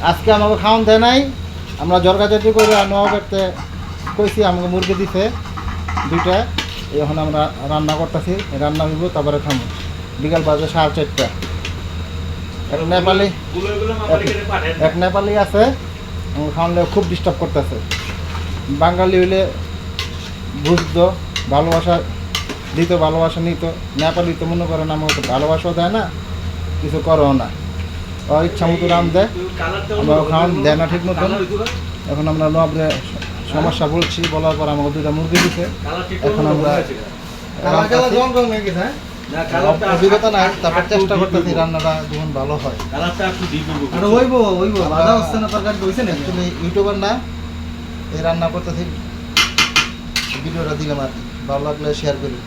আজকে আমাকে খাওয়ান দেয় নাই, আমরা জর্গাজাতি করে নবাবেরতে কইছি, আমাকে মুরগি দিছে 2টা। এখন আমরা রান্না করতেছি, রান্না হইব তারপরে খাবো। বিকাল বাজে 4:30। এক নেপালি আছে, খাওয়ালে খুব ডিস্টার্ব করতেছে। বাঙালি হইলে বুঝতো, ভালোবাসা দিত, ভালোবাসা নিত। নেপালি তো মনে করেন আমাকে তো ভালোবাসাও দেয় না, কিছু করেও না, ওর ইচ্ছা মতো রান দেয়, আমরা খাওয়ান দেয় না ঠিক মতন। এখন আমরা নবাবরে সমস্যা বলছি, বলার পর আমাকে 2টা মুরগি দিছে। এখন আমরা অভিজ্ঞতা নাই, তারপর চেষ্টা করতেছি রান্নাটা যখন ভালো হয়। অ্যাকচুয়ালি ইউটিউবার না, এই রান্না করতেছি, ভিডিওটা দিলাম আর কি। ভালো লাগলে শেয়ার করি।